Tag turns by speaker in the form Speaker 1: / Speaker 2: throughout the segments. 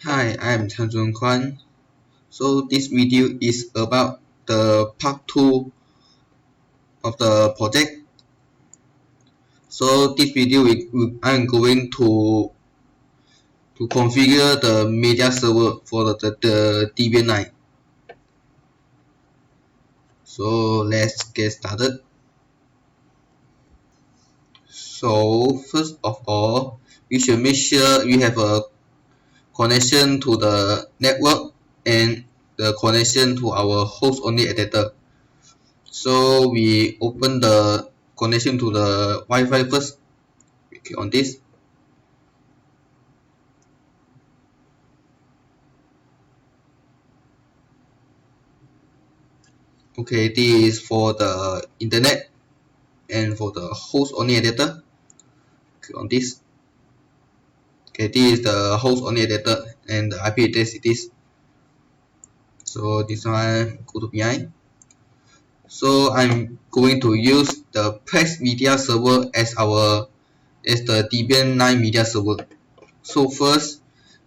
Speaker 1: Hi, I'm Chan Jun Kwan. So this video is about the part 2 of the project. So this video I'm going to configure the media server for the Debian 9. So let's get started. So first of all, we should make sure we have a connection to the network and the connection to our host only adapter. So we open the connection to the Wi-Fi first. We click on this. Okay, this is for the internet and for the host only adapter. Click on this. Okay, this is the host only adapter and the IP address it is. So this one go to behind. So I'm going to use the Plex Media Server as the Debian 9 media server. So first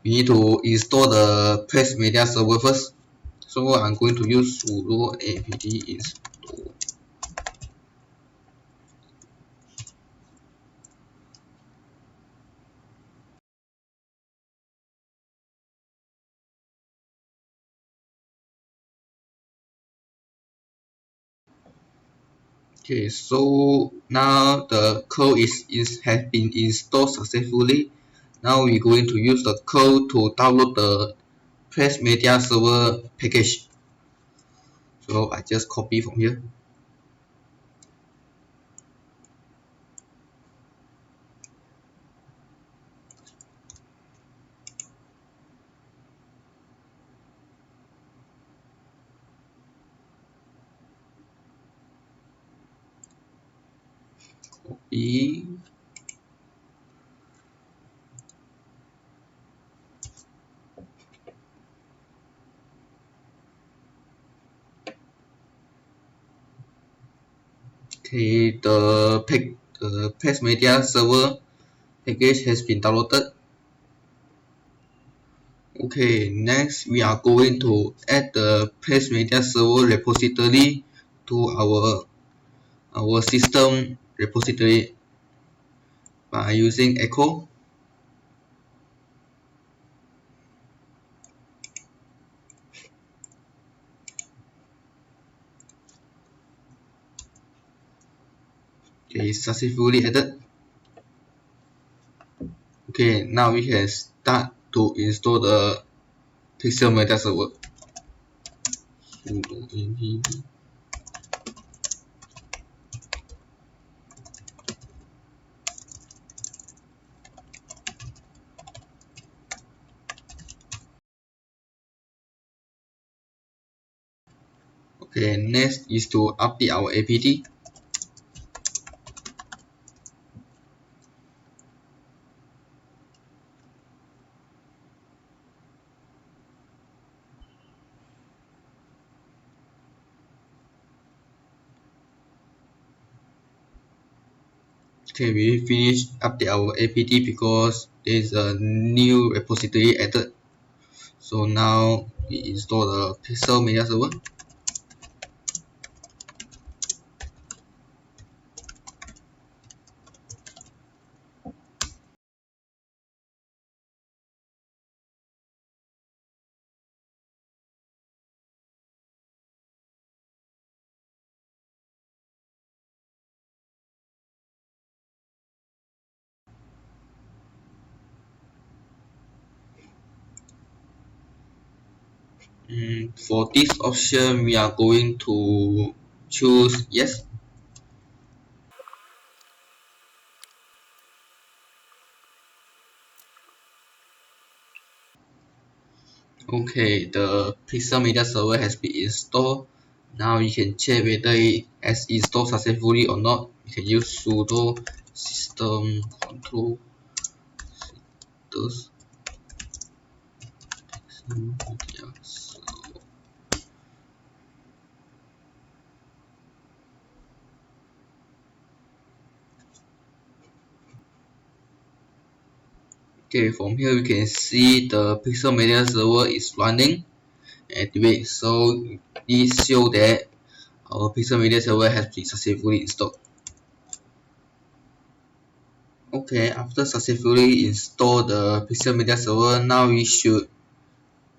Speaker 1: we need to install the Plex Media Server first. So I'm going to use sudo apt install. Okay, so now the code has been installed successfully. Now we're going to use the code to download the Plex Media Server package. So I just copy from here. Copy. Okay, the Plex Media Server package has been downloaded. Okay, next we are going to add the Plex Media Server repository to our system repository by using echo. Okay, successfully added. Okay, now we can start to install the Pixel Media Server. Sudo npm. Okay, next is to update our apt. Okay, we finished update our apt because there is a new repository added. So now we install the Pixel Media Server. For this option, we are going to choose yes. Okay, the Pixel Media Server has been installed. Now you can check whether it has installed successfully or not. You can use sudo system control those media server. Okay, from here we can see the Pixel Media Server is running and activate. So this shows that our Pixel Media Server has been successfully installed. Okay, after successfully install the Pixel Media Server, now we should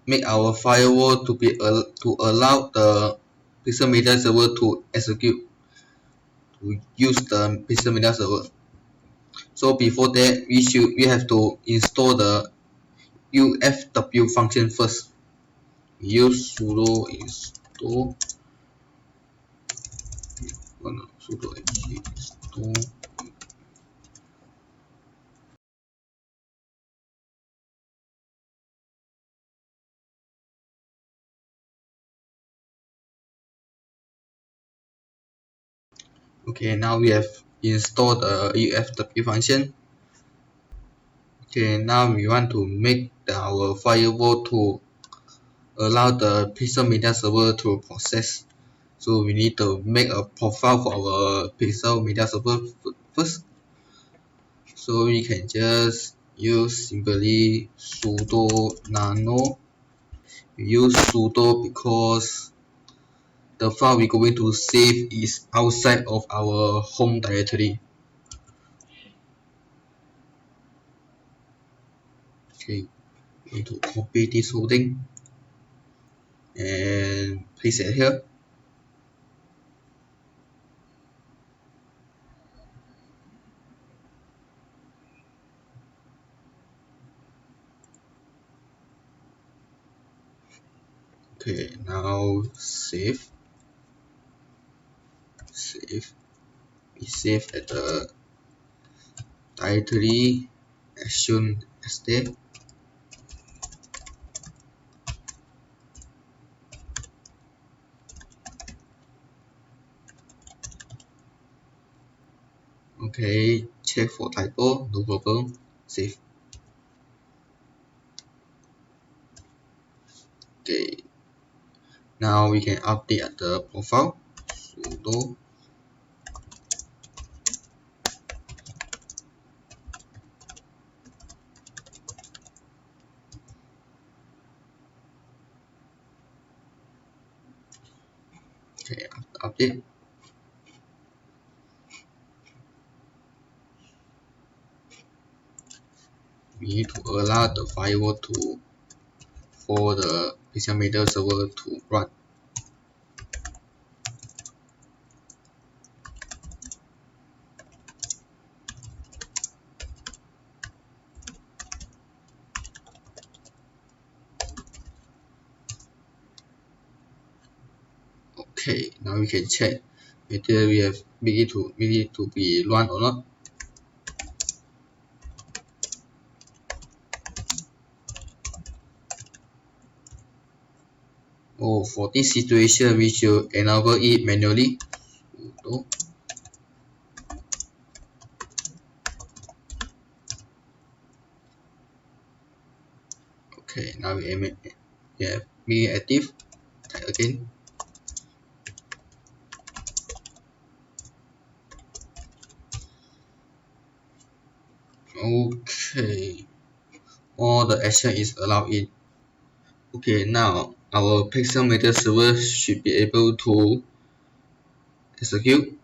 Speaker 1: make our firewall to allow the Pixel Media Server to execute to use the Pixel Media Server. So before that, we have to install the UFW function first. We use sudo install sudo install. Okay, now we have installed the UFW function. Okay, now we want to make our firewall to allow the Pixel Media Server to process. So we need to make a profile for our Pixel Media Server first. So we can just use simply sudo nano. We use sudo because the file we're going to save is outside of our home directory. Okay, we need to copy this whole thing and paste it here. Okay, now save. We save at the directory as shown as there. Okay, check for typo, no problem, save. Okay, now we can update the profile. Sudo okay, update. We need to allow the firewall to for the Pixel Media Server to run. Okay, now we can check whether we have made it to be run or not. Oh, for this situation, we should enable it manually. Sudo. Okay, now we have made it active. Type again. Okay, all the action is allowed in. Okay, now our Pixel Media Server should be able to execute.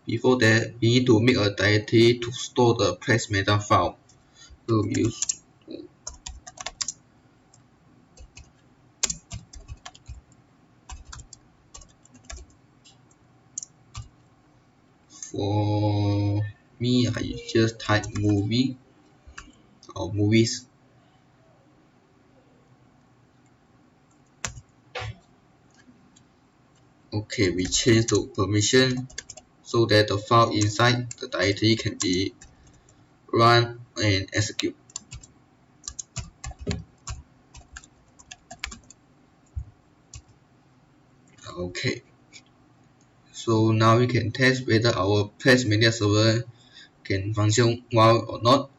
Speaker 1: Before that, we need to make a directory to store the Plex Media file. So we use for me, I just type movie or movies. Okay, we change to permission so that the file inside the directory can be run and execute. Okay, so now we can test whether our Plex Media Server can function well or not.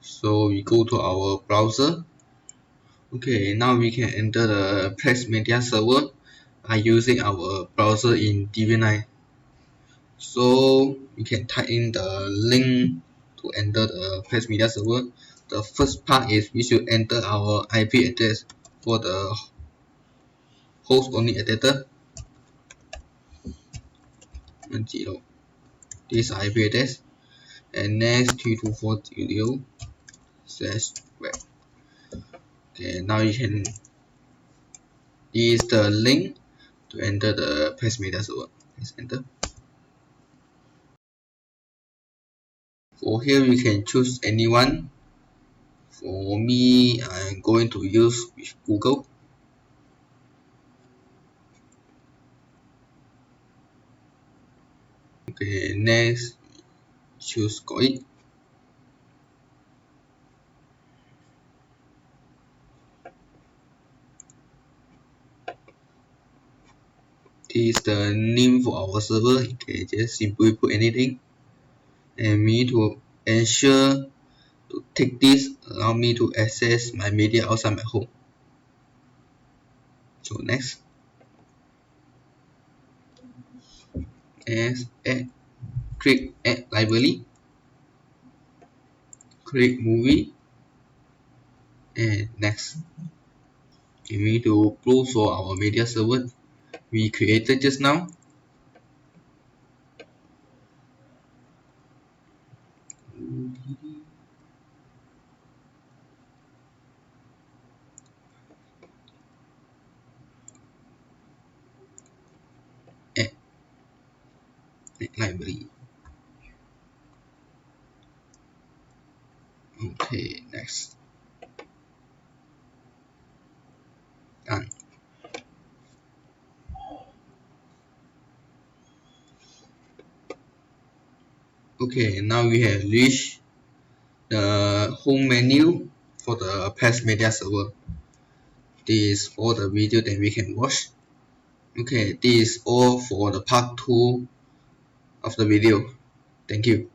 Speaker 1: So we go to our browser. Okay, now we can enter the Plex Media Server by using our browser in Debian. So you can type in the link to enter the Plex Media Server the first part is we should enter our IP address for the host only adapter. 10 this IP address, and next 3240/web. Okay, now you can use the link to enter the Plex Media Server. Let's enter. For here we can choose anyone. For me, I'm going to use with Google. Okay, next choose got it. This is the name for our server. You can just simply put anything. And we need to ensure to take this allow me to access my media outside my home. So next, click add library, click movie, and next. We need to close for our media server we created just now. Add library. Okay, next. Done. Okay, now we have reached the home menu for the Plex Media Server. This is all the video that we can watch. Okay, this is all for the part 2 of the video. Thank you.